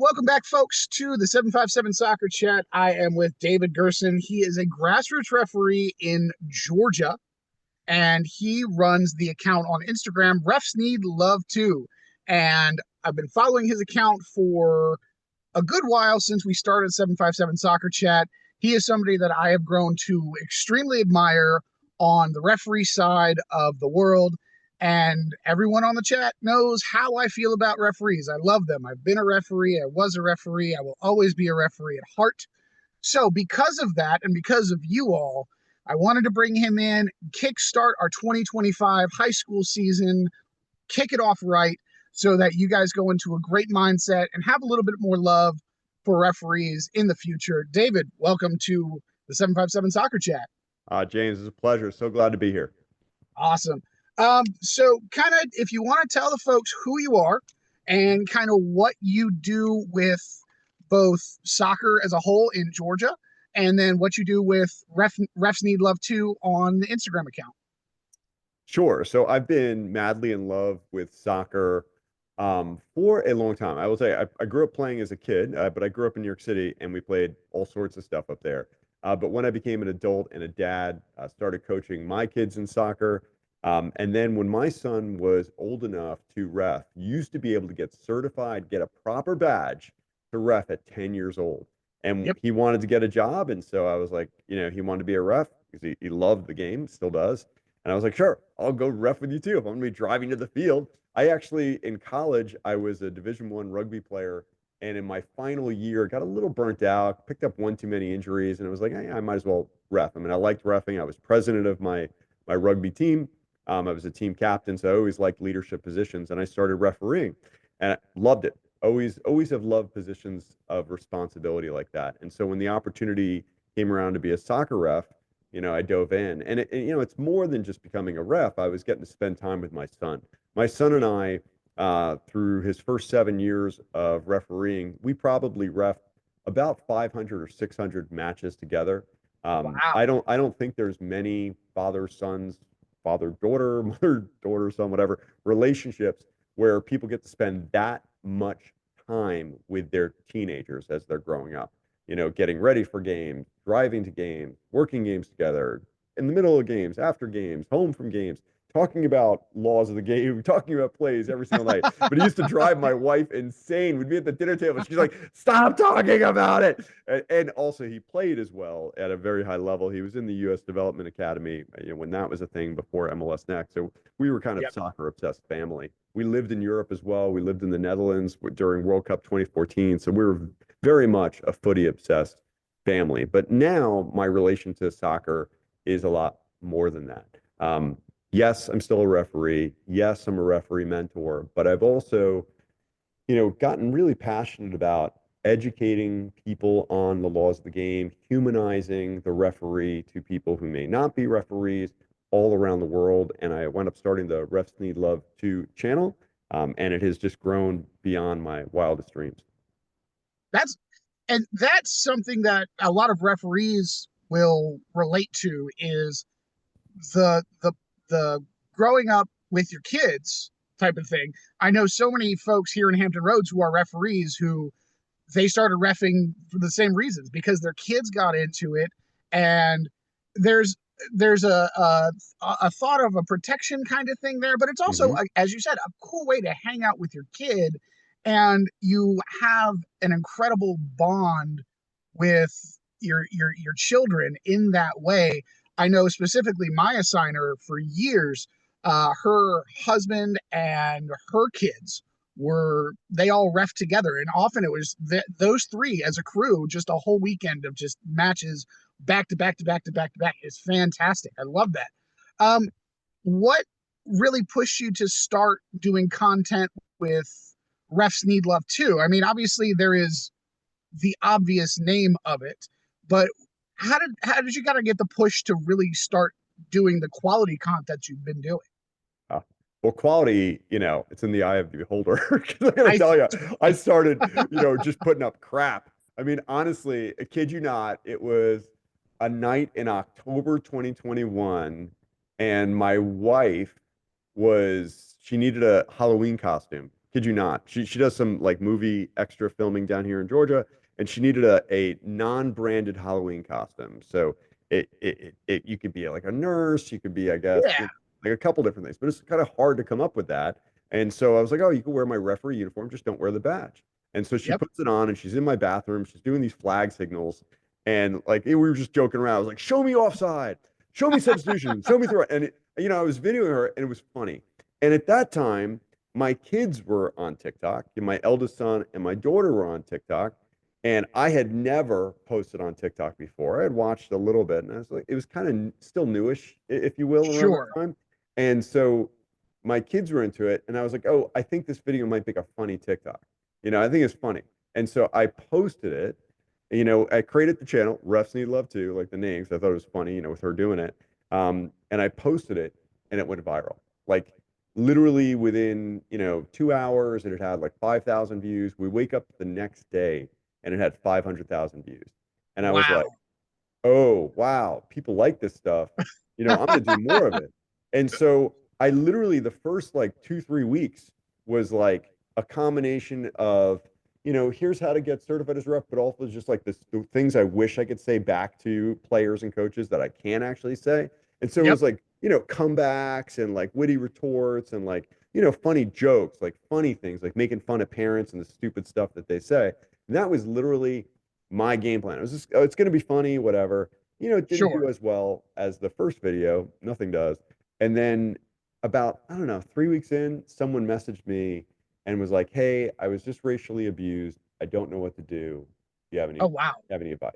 Welcome back, folks, to the 757 Soccer Chat. I am with David Gerson. He is a grassroots referee in Georgia, and he runs the account on Instagram, refsneedlovetoo. And I've been following his account for a good while since we started 757 Soccer Chat. He is somebody that I have grown to extremely admire on the referee side of the world. And everyone on the chat knows how I feel about referees. I love them. I've been a referee. I was a referee. I will always be a referee at heart. So, because of that, and because of you all, I wanted to bring him in, kickstart our 2025 high school season, kick it off right so that you guys go into a great mindset and have a little bit more love for referees in the future. David, welcome to the 757 Soccer Chat. James, it's a pleasure. So glad to be here. Awesome. So kind of if you want to tell the folks who you are and kind of what you do with both soccer as a whole in Georgia, and then what you do with Refs Need Love Too on the Instagram account. Sure. So I've been madly in love with soccer for a long time. I will say I grew up playing as a kid, but I grew up in New York City and we played all sorts of stuff up there. But when I became an adult and a dad, I started coaching my kids in soccer. And then when my son was old enough to ref, used to be able to get certified, get a proper badge to ref at 10 years old. And Yep. he wanted to get a job. And so I was like, he wanted to be a ref because he loved the game, still does. And I was like, sure, I'll go ref with you too. If I'm gonna be driving to the field. I actually, in college, I was a Division I rugby player. And in my final year, got a little burnt out, picked up one too many injuries, and it was like, hey, I might as well ref. I mean, I liked refing. I was president of my rugby team. I was a team captain, so I always liked leadership positions, and I started refereeing, and I loved it. Always have loved positions of responsibility like that. And so when the opportunity came around to be a soccer ref, I dove in, and it's more than just becoming a ref. I was getting to spend time with my son. My son and I, through his first 7 years of refereeing, we probably ref about 500 or 600 matches together. Wow. I don't think there's many father sons, father daughter, mother daughter son, whatever relationships where people get to spend that much time with their teenagers as they're growing up. Getting ready for games, driving to games, working games together, in the middle of games, after games, home from games, talking about laws of the game, talking about plays every single night. But it used to drive my wife insane. We'd be at the dinner table. She's like, stop talking about it. And also, he played as well at a very high level. He was in the U.S. Development Academy, when that was a thing before MLS Next. So we were kind of Yep. soccer obsessed family. We lived in Europe as well. We lived in the Netherlands during World Cup 2014. So we were very much a footy obsessed family. But now my relation to soccer is a lot more than that. Yes, I'm still a referee. Yes, I'm a referee mentor, but I've also, gotten really passionate about educating people on the laws of the game, humanizing the referee to people who may not be referees all around the world. And I wound up starting the Refs Need Love Too channel, and it has just grown beyond my wildest dreams. That's that's something that a lot of referees will relate to is the growing up with your kids type of thing. I know so many folks here in Hampton Roads who are referees who they started refing for the same reasons because their kids got into it, and there's there's a thought of a protection kind of thing there, but it's also, Hmm. as you said, a cool way to hang out with your kid, and you have an incredible bond with your children in that way. I know specifically my assigner for years, her husband and her kids were they all ref together, and often it was those three as a crew, just a whole weekend of just matches back to back to back to back to back. It's fantastic. I love that. What really pushed you to start doing content with Refs Need Love Too? I mean, obviously there is the obvious name of it, but how did you gotta get the push to really start doing the quality content you've been doing? Uh, well, quality, it's in the eye of the beholder. 'Cause I'm gonna I tell you, I started, just putting up crap. I mean, honestly, I kid you not, it was a night in October 2021, and my wife she needed a Halloween costume. Kid you not. She does some like movie extra filming down here in Georgia, and she needed a non-branded Halloween costume. So you could be like a nurse, you could be, I guess, Yeah. like a couple different things, but it's kind of hard to come up with that. And so I was like, oh, you can wear my referee uniform, just don't wear the badge. And so she Yep. puts it on, and she's in my bathroom. She's doing these flag signals, and like we were just joking around. I was like, "Show me offside, show me substitution, show me throw." And I was videoing her, and it was funny. And at that time, my kids were on TikTok, and my eldest son and my daughter were on TikTok. And I had never posted on TikTok before. I had watched a little bit, and I was like, it was kind of still newish, if you will, around that Sure. time. And so my kids were into it, and I was like, oh, I think this video might make a funny TikTok. I think it's funny. And so I posted it. I created the channel, Refs Need Love Too, like the name, 'cause I thought it was funny, with her doing it. And I posted it, and it went viral. Like literally within, 2 hours, it had like 5,000 views. We wake up the next day, and it had 500,000 views. And I was like, Wow. oh, wow, people like this stuff. I'm gonna do more of it. And so I literally the first like 2, 3 weeks was like a combination of, here's how to get certified as a rep, but also just like the things I wish I could say back to players and coaches that I can't actually say. And so it Yep. was like, comebacks and like witty retorts and like, funny jokes, like funny things, like making fun of parents and the stupid stuff that they say. And that was literally my game plan. It was just, oh, it's going to be funny, whatever. It didn't Sure. do as well as the first video. Nothing does. And then about, I don't know, 3 weeks in, someone messaged me and was like, hey, I was just racially abused. I don't know what to do. Do you Oh, wow. have any advice?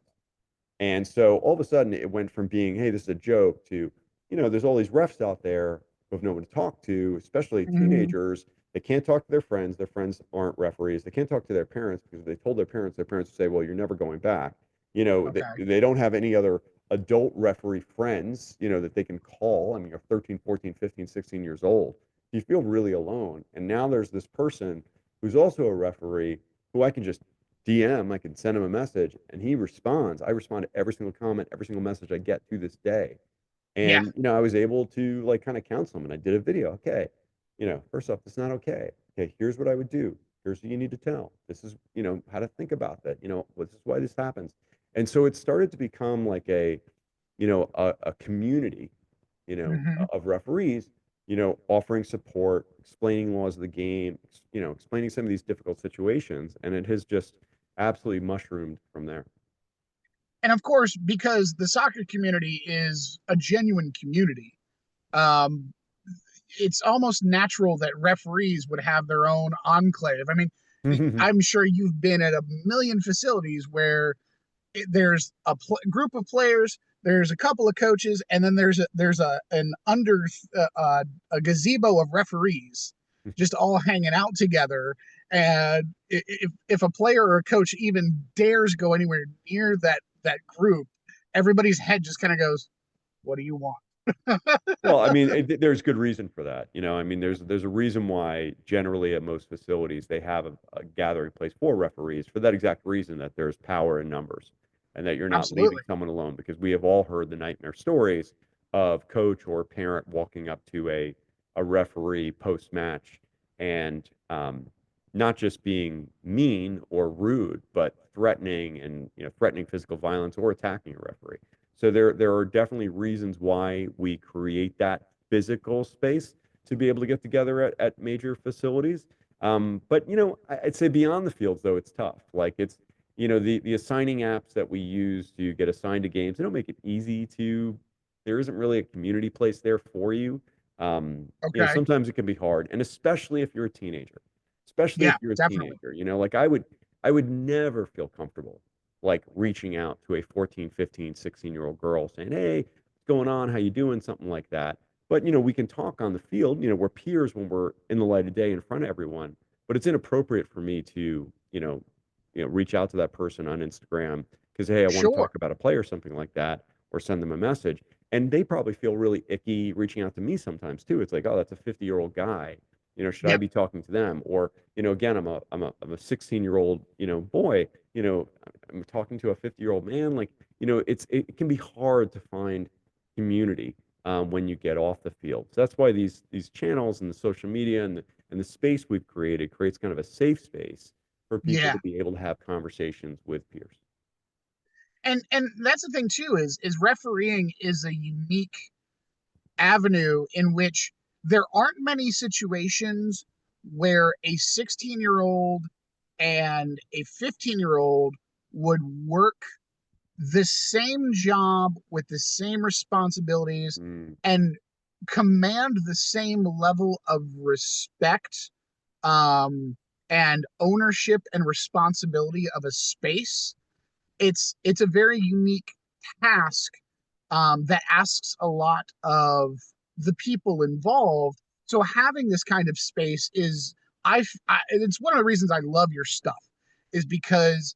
And so all of a sudden it went from being, hey, this is a joke to, there's all these refs out there who have no one to talk to, especially Mhm. teenagers. They can't talk to their friends. Their friends aren't referees. They can't talk to their parents because if they told their parents would say, well, you're never going back. Okay. They don't have any other adult referee friends, that they can call. I mean, you're 13, 14, 15, 16 years old. You feel really alone. And now there's this person who's also a referee who I can just DM, I can send him a message and he responds. I respond to every single comment, every single message I get to this day. Yeah. And, I was able to like kind of counsel him and I did a video. Okay, first off, it's not okay. Okay, here's what I would do. Here's what you need to tell. This is, how to think about that. This is why this happens. And so it started to become like a community, Mhm. of referees, offering support, explaining laws of the game, explaining some of these difficult situations. And it has just absolutely mushroomed from there. And of course, because the soccer community is a genuine community, um, it's almost natural that referees would have their own enclave. I mean, I'm sure you've been at a million facilities where there's a group of players, there's a couple of coaches, and then there's an under a gazebo of referees just all hanging out together. And if a player or a coach even dares go anywhere near that group, everybody's head just kind of goes, "What do you want?" Well, I mean, there's good reason for that. I mean, there's a reason why generally at most facilities they have a gathering place for referees for that exact reason that there's power in numbers and that you're not leaving Absolutely. someone alone because we have all heard the nightmare stories of coach or parent walking up to a referee post match and not just being mean or rude, but threatening and threatening physical violence or attacking a referee. So there are definitely reasons why we create that physical space to be able to get together at major facilities. But I'd say beyond the fields though, it's tough. Like it's the assigning apps that we use to get assigned to games, they don't make it easy to. There isn't really a community place there for you. Okay. Sometimes it can be hard, and especially if you're a teenager. Especially if Yeah, you're a definitely. teenager, like I would never feel comfortable like reaching out to a 14, 15, 16-year-old girl saying, hey, what's going on? How you doing? Something like that. But, we can talk on the field, we're peers when we're in the light of day in front of everyone. But it's inappropriate for me to, reach out to that person on Instagram because, hey, I want to Sure. talk about a play or something like that, or send them a message. And they probably feel really icky reaching out to me sometimes too. It's like, oh, that's a 50-year-old guy. Should I Yep. be talking to them? Or, again, I'm a 16-year-old, boy, I'm talking to a 50-year-old man. Like, it can be hard to find community when you get off the field. So that's why these channels and the social media and And the space we've created creates kind of a safe space for people Yeah. to be able to have conversations with peers. And that's the thing too, is refereeing is a unique avenue in which there aren't many situations where a 16-year-old and a 15-year-old would work the same job with the same responsibilities Mm, and command the same level of respect, um, and ownership and responsibility of a space. It's a very unique task, that asks a lot of the people involved. So having this kind of space is, it's one of the reasons I love your stuff, is because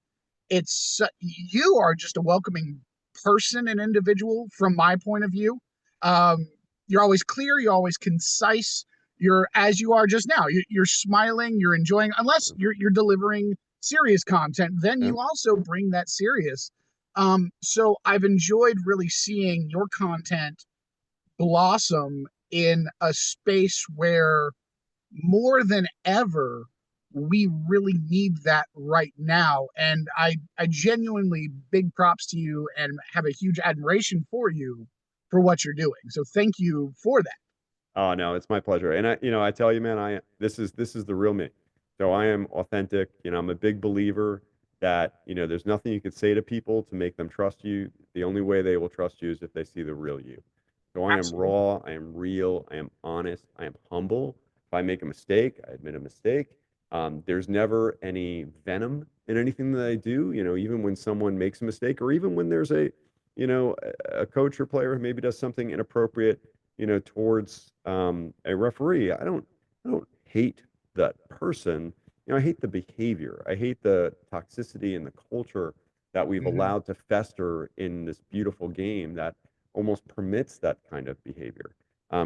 you are just a welcoming person and individual from my point of view. Um, you're always clear, you're always concise, you're as you are just now. You're smiling, you're enjoying, unless you're delivering serious content, then yeah. you also bring that serious. So I've enjoyed really seeing your content blossom in a space where more than ever we really need that right now. And I genuinely big props to you and have a huge admiration for you for what you're doing. So thank you for that. Oh, no, it's my pleasure. And I tell you, man, this is the real me. So I am authentic. I'm a big believer that, there's nothing you could say to people to make them trust you. The only way they will trust you is if they see the real you. So I am Absolutely. raw, I am real, I am honest, I am humble. If I make a mistake, I admit a mistake. There's never any venom in anything that I do. Even when someone makes a mistake, or even when there's a coach or player who maybe does something inappropriate, towards a referee. I don't hate that person. I hate the behavior. I hate the toxicity and the culture that we've Mhm. allowed to fester in this beautiful game that almost permits that kind of behavior.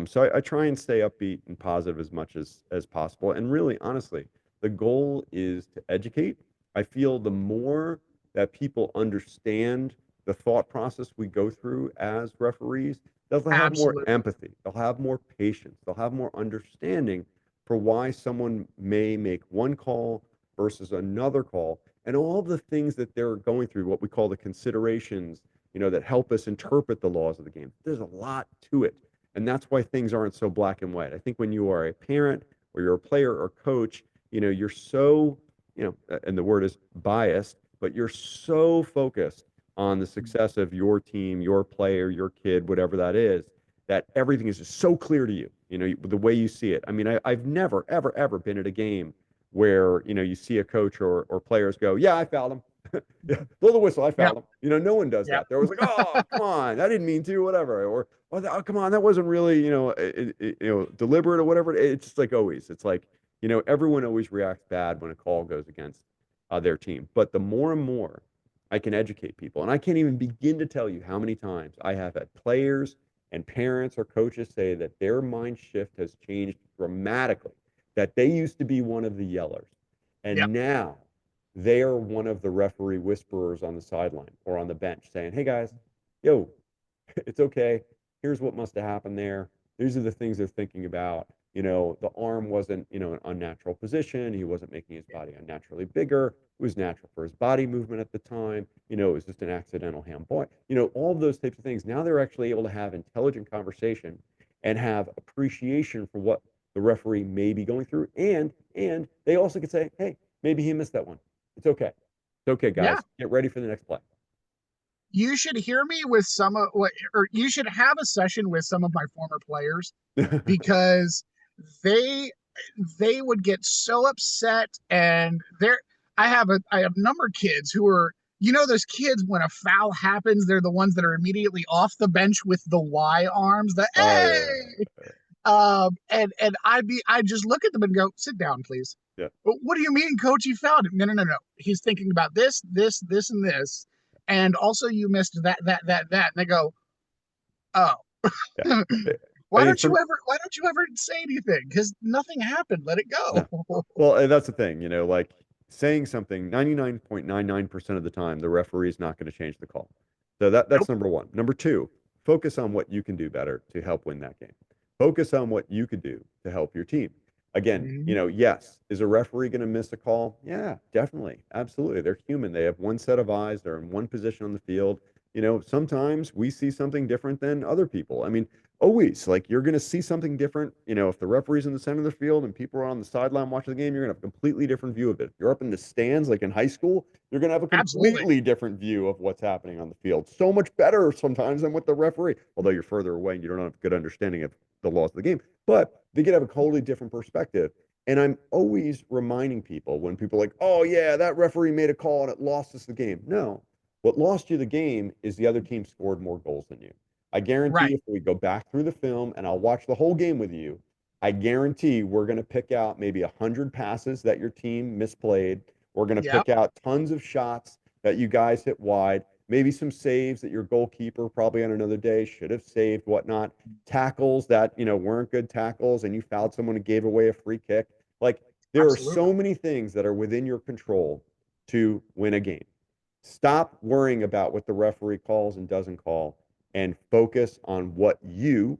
So I try and stay upbeat and positive as much as possible. And really, honestly, the goal is to educate. I feel the more that people understand the thought process we go through as referees, they'll have more Absolutely. empathy, they'll have more patience, they'll have more understanding for why someone may make one call versus another call, and all of the things that they're going through, what we call the considerations, that help us interpret the laws of the game. There's a lot to it. And that's why things aren't so black and white. I think when you are a parent or you're a player or coach, you're so, and the word is biased, but you're so focused on the success of your team, your player, your kid, whatever that is, that everything is just so clear to you, the way you see it. I mean, I've never, ever, ever been at a game where, you see a coach or players go, yeah, I fouled him. Yeah, blow the whistle, I Yep. fouled him. No one does Yep. that. They're always like, oh, come on, I didn't mean to, whatever. Or, oh, come on, that wasn't really, deliberate or whatever. It's just like always. It's like, everyone always reacts bad when a call goes against their team. But the more and more I can educate people, and I can't even begin to tell you how many times I have had players and parents or coaches say that their mind shift has changed dramatically, that they used to be one of the yellers. Yep. And now they are one of the referee whisperers on the sideline or on the bench saying, hey guys, yo, it's okay. Here's what must have happened there. These are the things they're thinking about. The arm wasn't, an unnatural position. He wasn't making his body unnaturally bigger. It was natural for his body movement at the time. It was just an accidental handball. All of those types of things. Now they're actually able to have intelligent conversation and have appreciation for what the referee may be going through. And they also could say, hey, maybe he missed that one. It's okay. It's okay, Yeah. guys. Get ready for the next play. You should hear me with some of what, or you should have a session with some of my former players, because they they would get so upset. And I have a number of kids who are, those kids, when a foul happens, they're the ones that are immediately off the bench with the Y arms, the Oh yeah, hey. And I just look at them and go, sit down, please. yeah. What do you mean, coach? You fouled him? No, no, no, no. He's thinking about this, and this. And also you missed that. And they go, oh. Yeah. I mean, for Why don't you ever say anything? Because nothing happened. Let it no. go. Well, and that's the thing, like saying something 99.99% of the time, the referee is not going to change the call. So that's Nope. number one. Number two, focus on what you can do better to help win that game. Focus on what you could do to help your team. Again, Mhm. yes, is a referee going to miss a call? Yeah, definitely. Absolutely. They're human. They have one set of eyes. They're in one position on the field. Sometimes we see something different than other people. I mean, always, like, you're going to see something different. If the referee's in the center of the field and people are on the sideline watching the game, you're going to have a completely different view of it. If you're up in the stands, like in high school, you're going to have a Absolutely. completely different view of what's happening on the field. So much better sometimes than with the referee, although you're further away and you don't have a good understanding of the laws of the game. But they could have a totally different perspective. And I'm always reminding people when people are like, oh, yeah, that referee made a call and it lost us the game. No, what lost you the game is the other team scored more goals than you. I guarantee Right. if we go back through the film and I'll watch the whole game with you, I guarantee we're going to pick out maybe 100 passes that your team misplayed. We're going to Yep. pick out tons of shots that you guys hit wide, maybe some saves that your goalkeeper probably on another day should have saved, whatnot, tackles that, weren't good tackles and you fouled someone and gave away a free kick. Like, there are Absolutely. so many things that are within your control to win a game. Stop worrying about what the referee calls and doesn't call and focus on what you,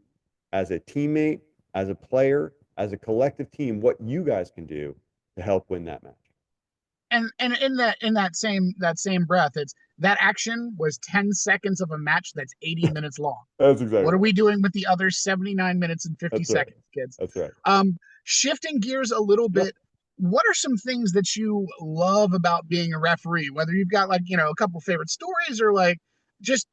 as a teammate, as a player, as a collective team, what you guys can do to help win that match. And in that same breath, it's that action was 10 seconds of a match that's 80 minutes long. That's exactly What are right. we doing with the other 79 minutes and 50 That's right. seconds, kids? That's right. Shifting gears a little Yeah. bit, what are some things that you love about being a referee? Whether you've got, like, a couple favorite stories, or like, just,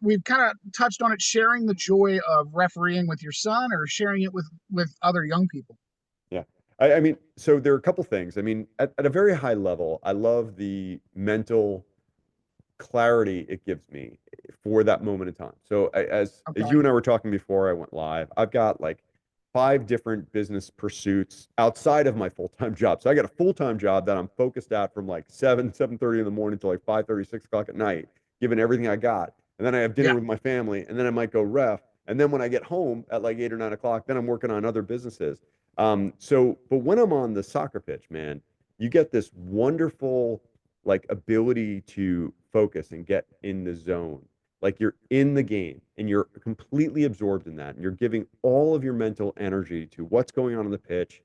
we've kind of touched on it, sharing the joy of refereeing with your son, or sharing it with other young people. Yeah. I mean, so there are a couple things. I mean, at a very high level, I love the mental clarity it gives me for that moment in time. So as Okay. you and I were talking before I went live, I've got like 5 different business pursuits outside of my full-time job. So I got a full-time job that I'm focused at from like 7:30 in the morning to like 5:30, 6 o'clock at night, giving everything I got. And then I have dinner Yeah. with my family, and then I might go ref. And then when I get home at like 8 or 9 o'clock, then I'm working on other businesses. But when I'm on the soccer pitch, man, you get this wonderful like ability to focus and get in the zone. Like, you're in the game and you're completely absorbed in that. And you're giving all of your mental energy to what's going on the pitch,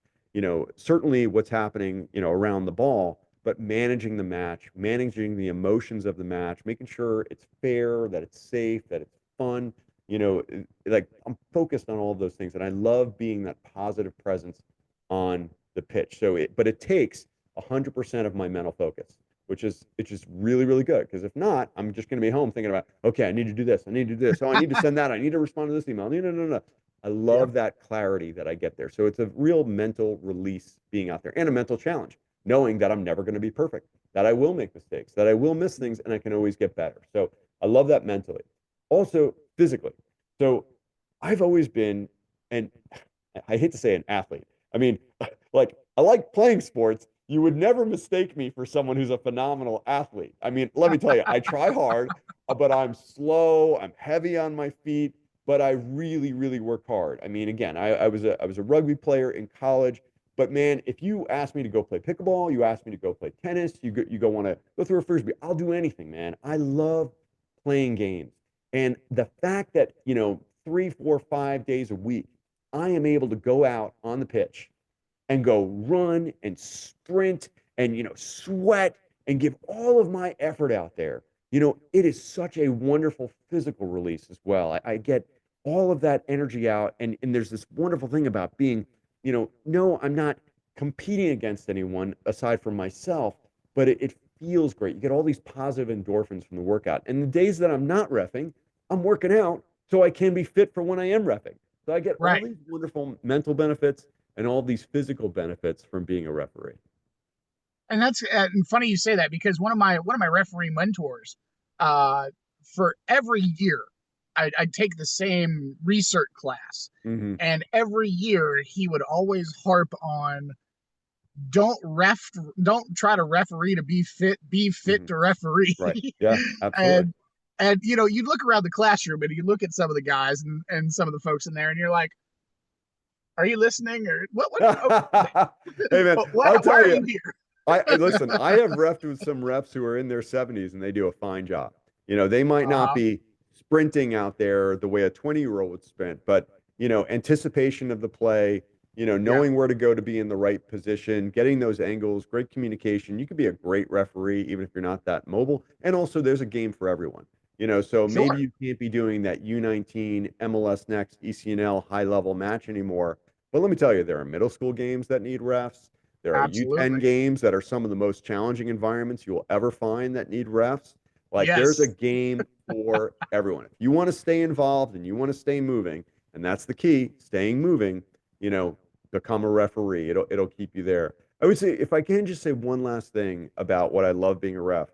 certainly what's happening, around the ball, but managing the match, managing the emotions of the match, making sure it's fair, that it's safe, that it's fun. Like, I'm focused on all of those things. And I love being that positive presence on the pitch. But it takes 100% of my mental focus, which is it's just really, really good. Because if not, I'm just going to be home thinking about, okay, I need to do this, I need to do this, oh, I need to send that, I need to respond to this email. No, no, no, no. I Yep. love that clarity that I get there. So it's a real mental release being out there, and a mental challenge, knowing that I'm never going to be perfect, that I will make mistakes, that I will miss things, and I can always get better. So I love that mentally. Also, physically. So I've always been, and I hate to say, an athlete. I mean, like, I like playing sports. You would never mistake me for someone who's a phenomenal athlete. I mean, let me tell you, I try hard, but I'm slow. I'm heavy on my feet, but I really, really work hard. I mean, again, I was a rugby player in college, but man, if you ask me to go play pickleball, you ask me to go play tennis, you go want to go through a frisbee, I'll do anything, man. I love playing games, and the fact that 3, 4, 5 days a week, I am able to go out on the pitch and go run and sprint and sweat and give all of my effort out there. It is such a wonderful physical release as well. I get all of that energy out, and there's this wonderful thing about being, no, I'm not competing against anyone aside from myself, but it feels great. You get all these positive endorphins from the workout. And the days that I'm not refing, I'm working out so I can be fit for when I am refing. So I get all Right. these wonderful mental benefits and all these physical benefits from being a referee. And that's and funny you say that, because one of my referee mentors, uh, for every year, I'd take the same research class, Hmm. and every year he would always harp on, don't ref don't try to referee to be fit Hmm. to referee. Right. Yeah, absolutely. and you look around the classroom and you look at some of the guys, and some of the folks in there, and you're like, are you listening, or what oh, Hey man, I'll why tell are you, you here? listen, I have refed with some reps who are in their 70s and they do a fine job. They might not uh be sprinting out there the way a 20-year-old would sprint, but anticipation of the play, Yeah. knowing where to go to be in the right position, getting those angles, great communication. You could be a great referee even if you're not that mobile. And also, there's a game for everyone. So maybe Sure. you can't be doing that U19, MLS Next, ECNL high level match anymore. But let me tell you, there are middle school games that need refs. There are U10 Absolutely. games that are some of the most challenging environments you will ever find that need refs. Like there's a Yes. game for everyone. If you want to stay involved and you want to stay moving, and that's the key, staying moving, you know, become a referee. It'll keep you there. I would say if I can just say one last thing about what I love being a ref.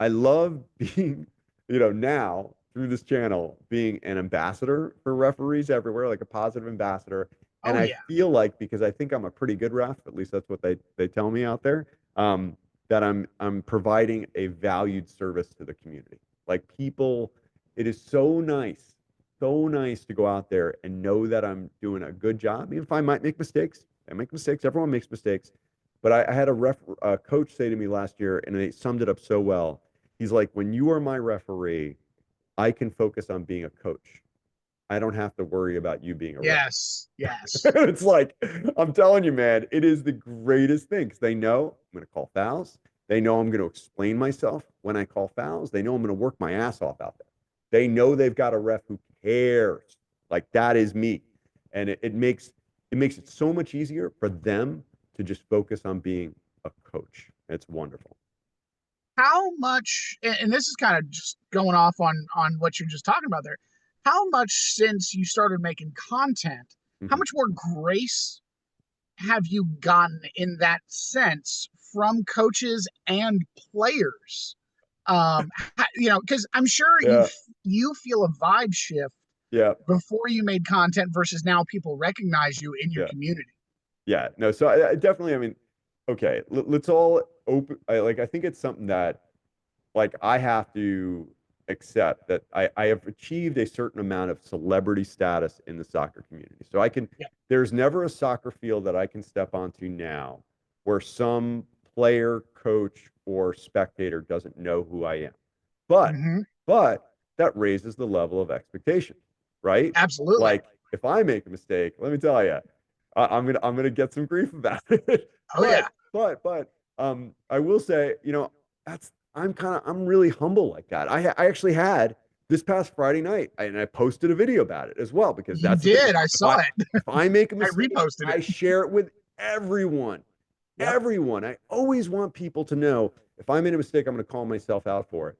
I love being, now through this channel, being an ambassador for referees everywhere, like a positive ambassador. And Oh I yeah. feel like because I think I'm a pretty good ref, at least that's what they tell me out there, that I'm providing a valued service to the community. Like people, it is so nice to go out there and know that I'm doing a good job. Even if I might make mistakes, I make mistakes. Everyone makes mistakes. But I had a coach say to me last year, and they summed it up so well. He's like, when you are my referee, I can focus on being a coach. I don't have to worry about you being a ref. Yes. Yes. It's like, I'm telling you, man, it is the greatest thing because they know I'm going to call fouls. They know I'm going to explain myself when I call fouls. They know I'm going to work my ass off out there. They know they've got a ref who cares. Like that is me. And it makes it so much easier for them to just focus on being a coach. It's wonderful. How much, and this is kind of just going off on what you're just talking about there. How much since you started making content, how Mhm. much more grace have you gotten in that sense from coaches and players? Because I'm sure Yeah. you feel a vibe shift Yeah. before you made content versus now people recognize you in your Yeah. community. Yeah, no. So I definitely, I mean, okay, let's all open. I think it's something that like I have to accept that I have achieved a certain amount of celebrity status in the soccer community. So Yeah. there's never a soccer field that I can step onto now where some player, coach, or spectator doesn't know who I am. But, Hmm. but that raises the level of expectation, right? Absolutely. Like if I make a mistake, let me tell you, I'm gonna get some grief about it. Oh yeah. I will say, that's I'm really humble like that. I actually had this past Friday night, and I posted a video about it as well because You that's the thing. did. I If saw I it. if I make a I mistake, reposted it. I share it with everyone. Yep. Everyone. I always want people to know if I made a mistake, I'm going to call myself out for it.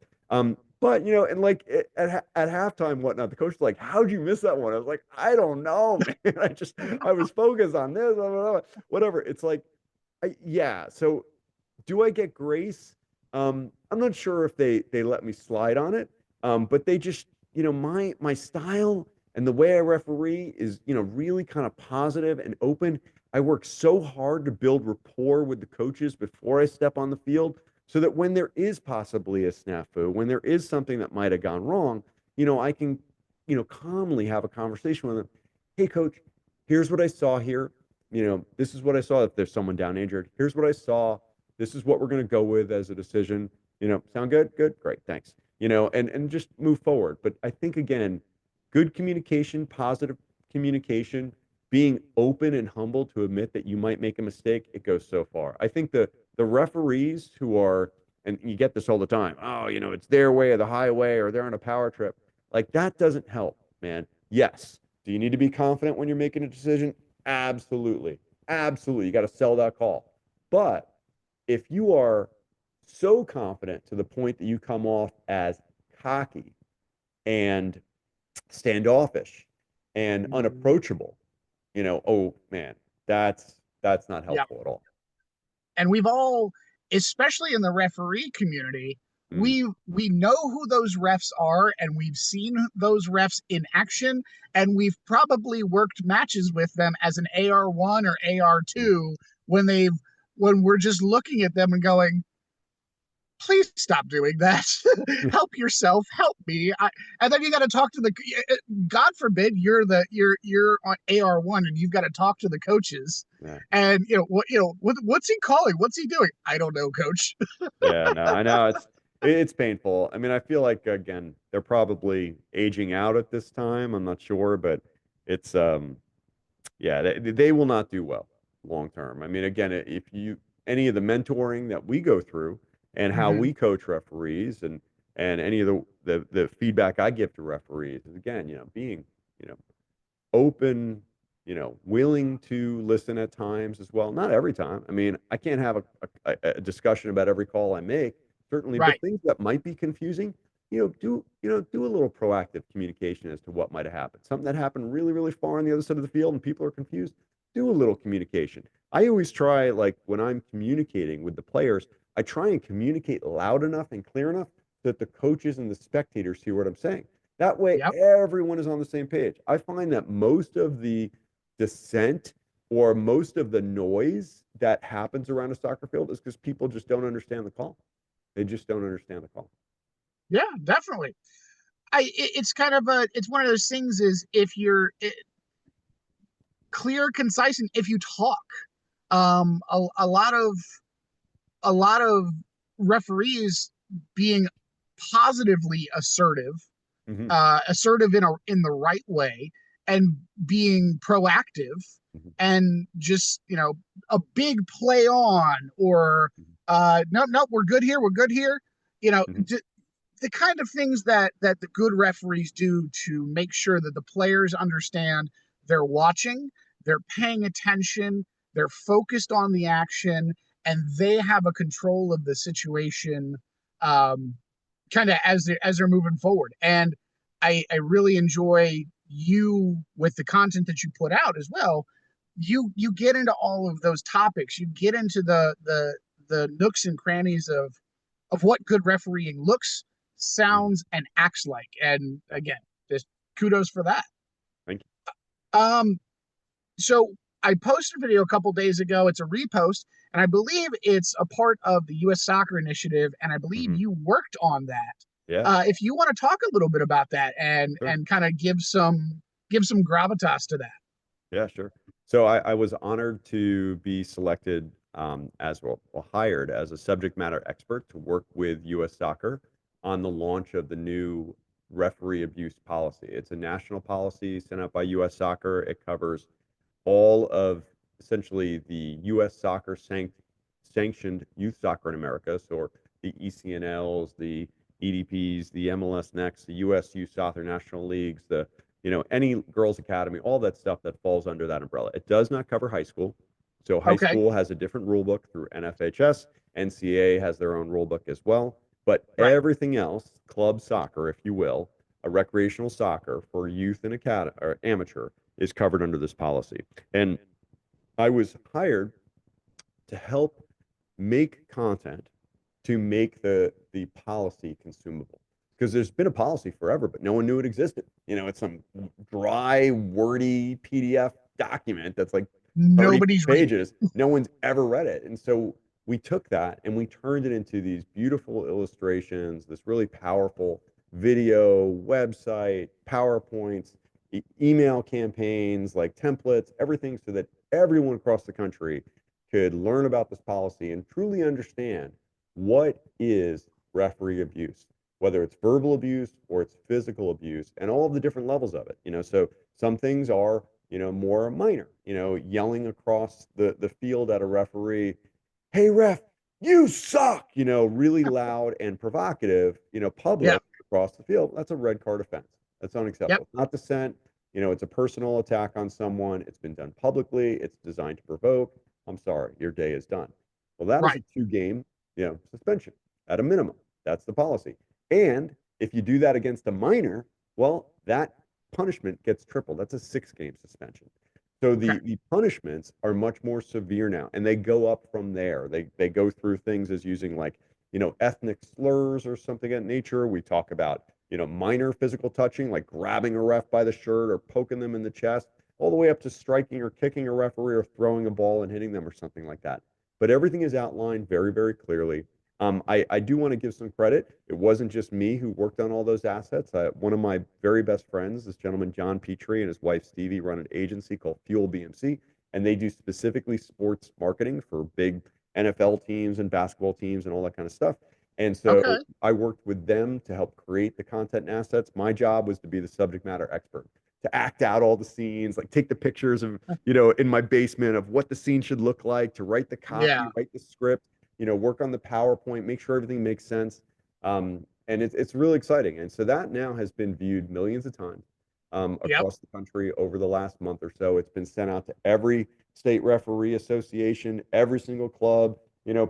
But and like at halftime, whatnot, the coach was like, "How'd you miss that one?" I was like, "I don't know, man. I was focused on this, blah, blah, blah." Whatever." It's like, yeah. So do I get grace? I'm not sure if they let me slide on it. But they just, my style and the way I referee is, really kind of positive and open. I work so hard to build rapport with the coaches before I step on the field so that when there is possibly a snafu, when there is something that might have gone wrong, I can, calmly have a conversation with them. Hey, coach, here's what I saw here. This is what I saw. If there's someone down injured, here's what I saw. This is what we're going to go with as a decision. Sound good? Good, great, thanks. And just move forward. But I think again, good communication, positive communication, being open and humble to admit that you might make a mistake, it goes so far. I think the referees who are, and you get this all the time, oh, it's their way or the highway or they're on a power trip. Like that doesn't help, man. Yes. Do you need to be confident when you're making a decision? Absolutely. Absolutely. You got to sell that call. But if you are so confident to the point that you come off as cocky and standoffish and Mhm. unapproachable, oh man, that's not Yeah. helpful at all. And we've all, especially in the referee community, Mm, we know who those refs are and we've seen those refs in action and we've probably worked matches with them as an AR1 or mm. AR2 when we're just looking at them and going, please stop doing that. Help yourself, help me. And then you got to talk to the, God forbid you're on AR1 and you've got to talk to the coaches. Yeah. And what's he calling? What's he doing? I don't know, coach. Yeah, no, I know it's painful. I mean, I feel like again, they're probably aging out at this time. I'm not sure, but it's Yeah, they will not do well long term. I mean, again, if you any of the mentoring that we go through and how Hmm. we coach referees and any of the feedback I give to referees is again, being, you know, open, willing to listen at times as well. Not every time. I mean, I can't have a discussion about every call I make, certainly, but Right. things that might be confusing, do a little proactive communication as to what might have happened. Something that happened really, really far on the other side of the field and people are confused, do a little communication. I always try, like when I'm communicating with the players, I try and communicate loud enough and clear enough so that the coaches and the spectators hear what I'm saying. That way, Yep. everyone is on the same page. I find that most of the dissent or most of the noise that happens around a soccer field is because people just don't understand the call. They just don't understand the call. Yeah, definitely. It's kind of it's one of those things is if you're clear, concise, and if you talk, a lot of referees being positively assertive, Hmm. assertive in the right way, and being proactive, Hmm. and just a big play on, or no, no, we're good here, we're good here, you know, Hmm. the kind of things that the good referees do to make sure that the players understand they're watching, they're paying attention, they're focused on the action, and they have a control of the situation, um, kind of as they're moving forward. And I really enjoy you with the content that you put out as well. You get into all of those topics. You get into the nooks and crannies of what good refereeing looks, Hmm. sounds, and acts like. And Yeah. again, just kudos for that. Thank Um, so I posted a video a couple days ago. It's a repost, and I believe it's a part of the U.S. Soccer Initiative, and I you. believe Hmm. you worked on that. Yeah. If you want to talk a little bit about that Sure. and kind of give some gravitas to that. Yeah, sure. So I was honored to be selected as well, hired as a subject matter expert to work with U.S. Soccer on the launch of the new referee abuse policy. It's a national policy sent out by U.S. Soccer. It covers all of essentially the U.S. soccer sanctioned youth soccer in America. So the ECNLs, the EDPs, the MLS Next, the U.S. Youth Soccer National Leagues, any girls academy, all that stuff that falls under that umbrella. It does not cover high school. So high Okay. school has a different rule book through NFHS. NCAA has their own rule book as well. But Right. everything else, club soccer, if you will, a recreational soccer for youth and academy or amateur, is covered under this policy. And I was hired to help make content to make the policy consumable. Because there's been a policy forever, but no one knew it existed. It's some dry, wordy PDF document that's like 30 Nobody's reading it. pages. No one's ever read it. And so we took that and we turned it into these beautiful illustrations, this really powerful video, website, PowerPoints, email campaigns, like templates, everything so that everyone across the country could learn about this policy and truly understand what is referee abuse, whether it's verbal abuse or it's physical abuse, and all of the different levels of it. So some things are, more minor, yelling across the field at a referee, hey ref, you suck, really loud and provocative, Yeah. public across the field. That's a red card offense. That's Yep. unacceptable. It's not dissent. It's a personal attack on someone. It's been done publicly. It's designed to provoke. I'm sorry, your day is done. Well, that is a Right. two-game, suspension at a minimum. That's the policy. And if you do that against a minor, well, that punishment gets tripled. That's a 6-game suspension. So Okay. the punishments are much more severe now, and they go up from there. They go through things as using like, ethnic slurs or something of that nature. We talk about, minor physical touching, like grabbing a ref by the shirt or poking them in the chest, all the way up to striking or kicking a referee or throwing a ball and hitting them or something like that. But everything is outlined very, very clearly. I do want to give some credit. It wasn't just me who worked on all those assets. One of my very best friends, this gentleman, John Petrie, and his wife, Stevie, run an agency called Fuel BMC, and they do specifically sports marketing for big NFL teams and basketball teams and all that kind of stuff. And so Okay. I worked with them to help create the content and assets. My job was to be the subject matter expert, to act out all the scenes, like take the pictures of, in my basement of what the scene should look like, to write the copy, Yeah. write the script, work on the PowerPoint, make sure everything makes sense. And it's really exciting. And so that now has been viewed millions of times Yep. across the country over the last month or so. It's been sent out to every state referee association, every single club,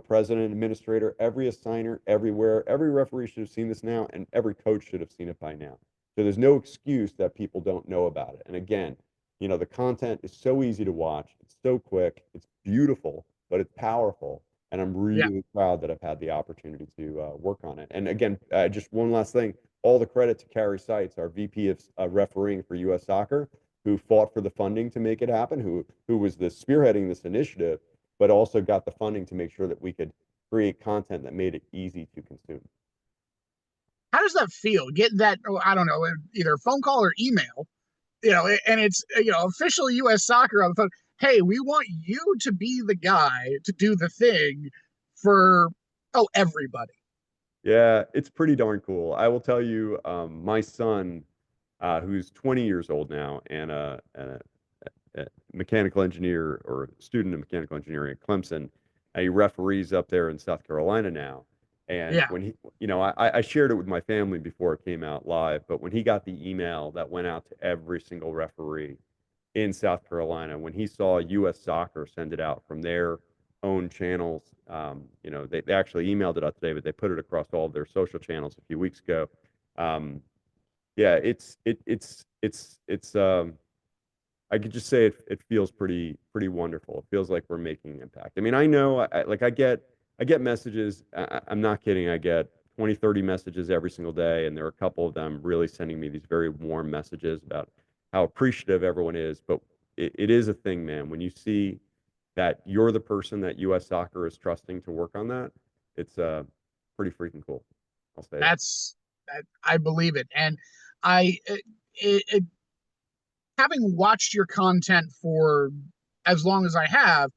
president, administrator, every assigner, everywhere. Every referee should have seen this now, and every coach should have seen it by now. So there's no excuse that people don't know about it. And again, the content is so easy to watch. It's so quick. It's beautiful, but it's powerful. And I'm Yeah. really proud that I've had the opportunity to work on it. And again, just one last thing, all the credit to Carrie Seitz, our VP of refereeing for U.S. Soccer, who fought for the funding to make it happen, who was the spearheading this initiative, but also got the funding to make sure that we could create content that made it easy to consume. How does that feel? Getting that, oh, I don't know, either phone call or email, and it's, official U.S. Soccer on the phone. Hey, we want you to be the guy to do the thing for, oh, everybody. Yeah, it's pretty darn cool. I will tell you, my son, who's 20 years old now and a mechanical engineer or student of mechanical engineering at Clemson, he referees up there in South Carolina now. And Yeah. when he, I shared it with my family before it came out live, but when he got the email that went out to every single referee in South Carolina, when he saw U.S. Soccer send it out from their own channels, they actually emailed it out today, but they put it across all of their social channels a few weeks ago. Yeah, it's I could just say it feels pretty wonderful. It feels like we're making an impact. I mean, I know I get messages. I'm not kidding. I get 20, 30 messages every single day, and there are a couple of them really sending me these very warm messages about how appreciative everyone is. But it is a thing, man. When you see that you're the person that U.S. Soccer is trusting to work on that, it's pretty freaking cool. I'll say that. That's, I believe it. And I, it, having watched your content for as long as I have,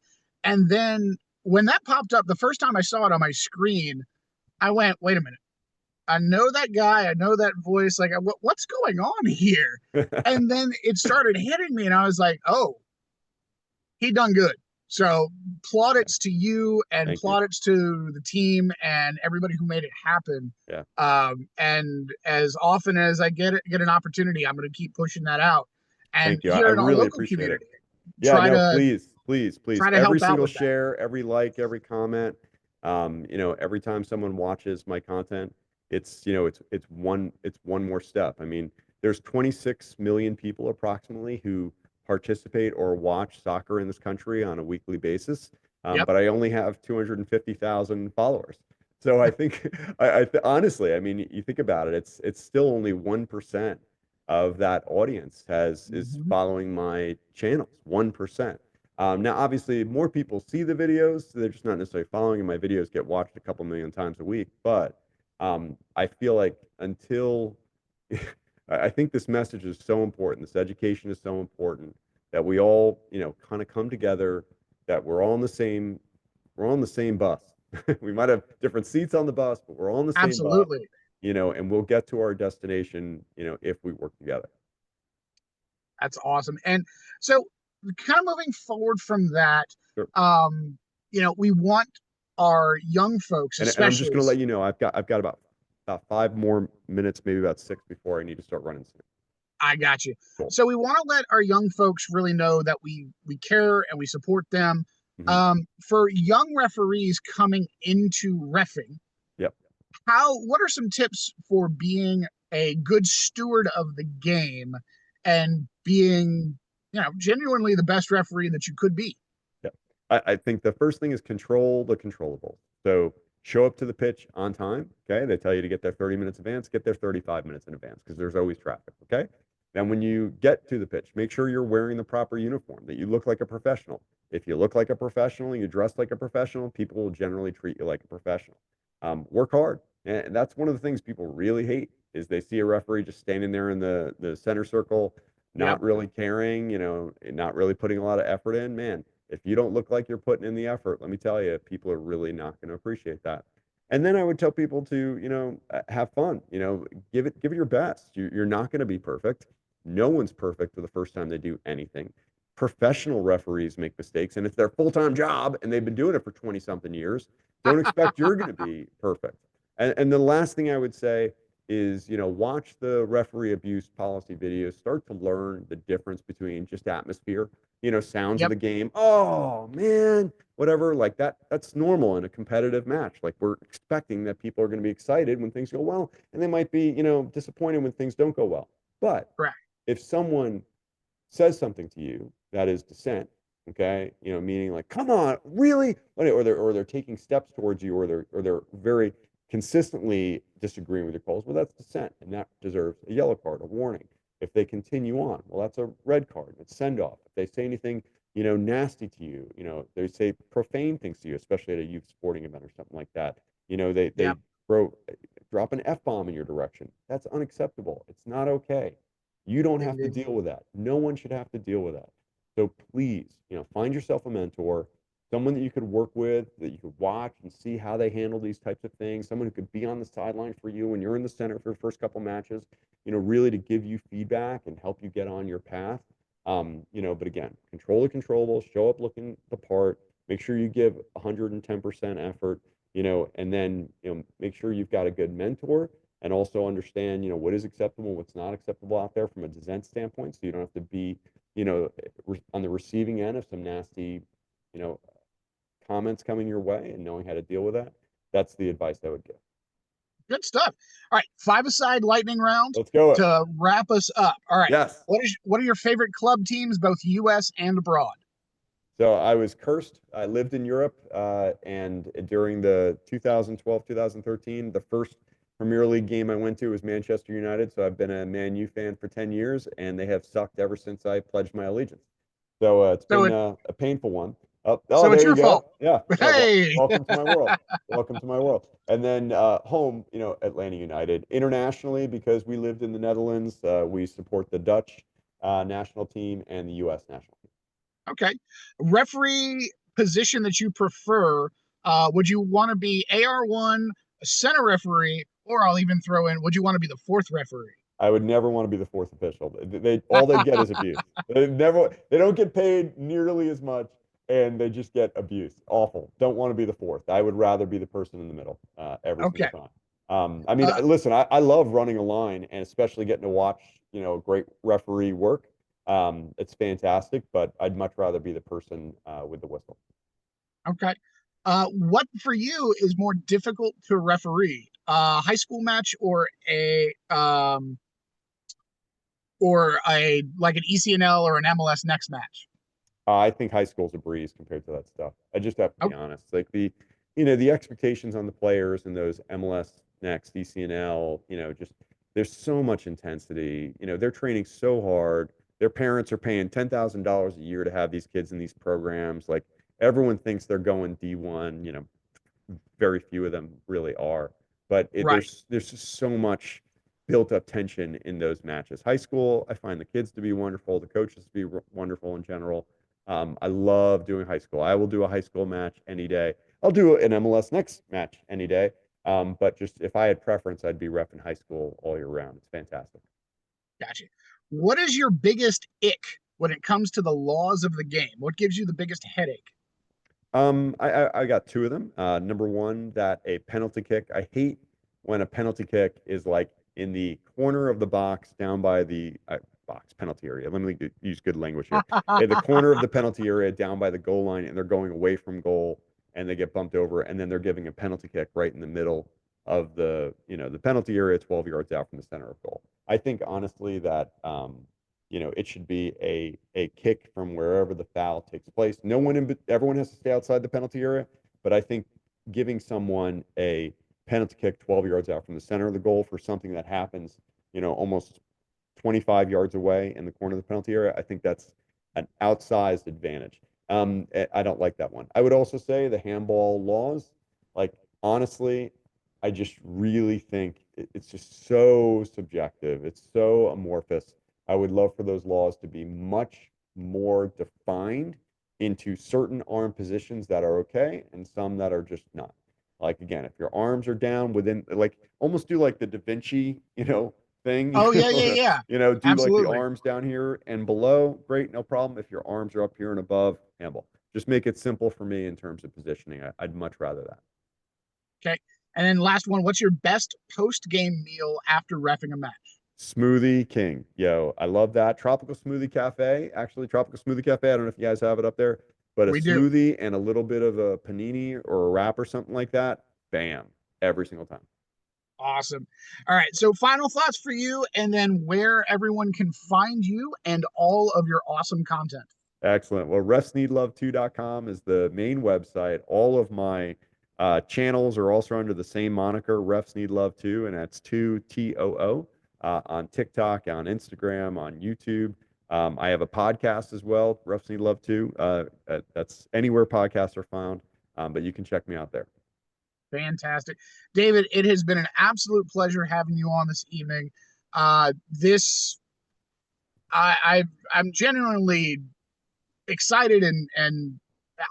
and then when that popped up the first time I saw it on my screen, I went, wait a minute. I know that guy. I know that voice. Like, what's going on here? And then it started hitting me, and I was like, oh, he done good. So plaudits to you and Thank you. plaudits to the team and everybody who made it happen. Yeah. And as often as I get an opportunity, I'm going to keep pushing that out. And Thank you. I here in our really local appreciate it. community, Yeah, try no, to please, please, please. try to Every help out single with that. share, every like, every comment, every time someone watches my content, it's one more step. I mean, there's 26 million people approximately who participate or watch soccer in this country on a weekly basis, Yep. but I only have 250,000 followers. So I think, honestly, I mean, you think about it, it's still only 1% of that audience is Mm-hmm. following my channels, 1%. Now, obviously, more people see the videos, so they're just not necessarily following, and my videos get watched a couple million times a week. But I feel like until I think this message is so important, this education is so important that we all, kind of come together, that we're on the same bus. We might have different seats on the bus, but we're all on the same bus, Absolutely. and we'll get to our destination, if we work together. That's awesome. And so, kind of moving forward from that, Sure. um, we want our young folks, And I'm just especially. going to let you know, I've got about 5 more minutes, maybe about six before I need to start running soon. I got you. Cool. So we want to let our young folks really know that we care and we support them. Hmm. For young referees coming into refing, Yep. what are some tips for being a good steward of the game and being, genuinely the best referee that you could be? Yep. I think the first thing is control the controllables. So show up to the pitch on time. Okay. They tell you to get there 30 minutes in advance, get there 35 minutes in advance because there's always traffic. Okay. Then when you get to the pitch, make sure you're wearing the proper uniform, that you look like a professional. If you look like a professional, you dress like a professional, people will generally treat you like a professional. Work hard. And that's one of the things people really hate is they see a referee just standing there in the center circle, Yep. not really caring, not really putting a lot of effort in. Man, if you don't look like you're putting in the effort, let me tell you, people are really not going to appreciate that. And then I would tell people to, have fun, give it your best. You're not going to be perfect. No one's perfect for the first time they do anything. Professional referees make mistakes, and it's their full-time job, and they've been doing it for 20 something years. Don't expect you're going to be perfect. And the last thing I would say is, watch the referee abuse policy videos, start to learn the difference between just atmosphere, sounds of Yep. the game. Oh man, whatever, like that's normal in a competitive match. Like we're expecting that people are going to be excited when things go well, and they might be, disappointed when things don't go well. But Correct. if someone says something to you that is dissent, okay, meaning like, come on, really, or they're taking steps towards you, or they're very consistently disagreeing with your calls, well, that's dissent, and that deserves a yellow card, a warning. If they continue on, well, that's a red card. It's send off. If they say anything, nasty to you, they say profane things to you, especially at a youth sporting event or something like that. They Yep. throw drop an F bomb in your direction. That's unacceptable. It's not okay. You don't have to Indeed. deal with that. No one should have to deal with that. So please, find yourself a mentor, someone that you could work with, that you could watch and see how they handle these types of things, someone who could be on the sideline for you when you're in the center for the first couple matches, really to give you feedback and help you get on your path. But again, control the controllables, show up looking the part, make sure you give 110% effort, and then, make sure you've got a good mentor and also understand, what is acceptable, what's not acceptable out there from a dissent standpoint. So you don't have to be, on the receiving end of some nasty, you know, comments coming your way and knowing how to deal with that. That's the advice I would give. Good stuff. All right, five-a-side lightning round Let's go. to wrap us up. All right, Yes. what are your favorite club teams, both U.S. and abroad? So I was cursed. I lived in Europe, and during the 2012, 2013, the first Premier League game I went to was Manchester United. So I've been a Man U fan for 10 years, and they have sucked ever since I pledged my allegiance. So it's So been it a painful one. Oh, so it's there you your fault. go. Yeah, yeah. Hey, Welcome to my world. Welcome to my world. And then home, Atlanta United. Internationally, because we lived in the Netherlands, we support the Dutch national team and the U.S. national team. okay. Referee position that you prefer? Would you want to be AR1, a center referee, or I'll even throw in, would you want to be the fourth referee? I would never want to be the fourth official. They all they get is abuse. They don't get paid nearly as much, and they just get abuse. Awful. Don't want to be the fourth. I would rather be the person in the middle every single Okay. time. I mean, Uh, listen, I love running a line and especially getting to watch, great referee work. It's fantastic, but I'd much rather be the person with the whistle. okay. What for you is more difficult to referee? High school match or a like an ECNL or an MLS next match? I think high school's a breeze compared to that stuff. I just have to Oh, be honest. Like the expectations on the players and those MLS next, ECNL, just there's so much intensity. They're training so hard. Their parents are paying $10,000 a year to have these kids in these programs. Like everyone thinks they're going D1. Very few of them really are. But right. there's just so much built up tension in those matches. High school, I find the kids to be wonderful, the coaches to be wonderful in general. I love doing high school. I will do a high school match any day. I'll do an MLS next match any day. But just if I had preference, I'd be repping high school all year round. It's fantastic. Gotcha. What is your biggest ick when it comes to the laws of the game? What gives you the biggest headache? I got two of them. Number one, that a penalty kick. I hate when a penalty kick is like in the corner of the box down by the box penalty area. Let me use good language here. In the corner of the penalty area down by the goal line, and they're going away from goal, and they get bumped over, and then they're giving a penalty kick right in the middle of the penalty area, 12 yards out from the center of goal. I think honestly that it should be a kick from wherever the foul takes place. Everyone has to stay outside the penalty area, but I think giving someone a penalty kick 12 yards out from the center of the goal for something that happens, almost 25 yards away in the corner of the penalty area, I think that's an outsized advantage. I don't like that one. I would also say the handball laws, like honestly, I just really think it's just so subjective. It's so amorphous. I would love for those laws to be much more defined into certain arm positions that are okay and some that are just not. Like again, if your arms are down within, like almost do like the Da Vinci, thing. Oh yeah, yeah, yeah. Do like the Absolutely. arms down here and below. Great, no problem. If your arms are up here and above, handle. Just make it simple for me in terms of positioning. I'd much rather that. Okay. And then last one, what's your best post-game meal after reffing a match? Smoothie King. Yo, I love that. Tropical Smoothie Cafe. Actually, Tropical Smoothie Cafe. I don't know if you guys have it up there, but a We do. smoothie and a little bit of a panini or a wrap or something like that. Bam. Every single time. Awesome. All right. So final thoughts for you, and then where everyone can find you and all of your awesome content. Excellent. Well, refsneedlovetoo.com is the main website. All of my channels are also under the same moniker, Refs Need Love Too, and that's 2TOO on TikTok, on Instagram, on YouTube. I have a podcast as well, Refs Need Love Too. That's anywhere podcasts are found, but you can check me out there. Fantastic. David, it has been an absolute pleasure having you on this evening. This I'm genuinely excited and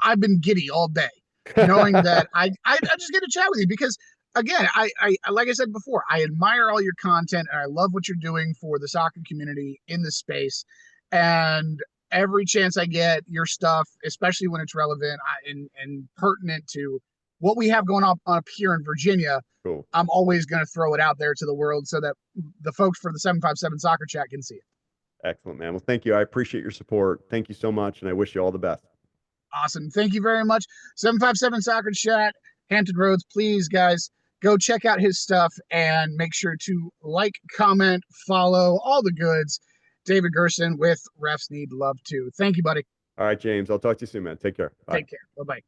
I've been giddy all day, knowing that I just get to chat with you because again, I like I said before, I admire all your content and I love what you're doing for the soccer community in this space. And every chance I get, your stuff, especially when it's relevant and pertinent to what we have going on up here in Virginia, Cool. I'm always going to throw it out there to the world so that the folks for the 757 Soccer Chat can see it. Excellent, man. Well, thank you. I appreciate your support. Thank you so much, and I wish you all the best. Awesome. Thank you very much. 757 Soccer Chat, Hampton Roads. Please, guys, go check out his stuff and make sure to like, comment, follow, all the goods. David Gerson with Refs Need Love Too. Thank you, buddy. All right, James. I'll talk to you soon, man. Take care. Bye. Take care. Bye bye.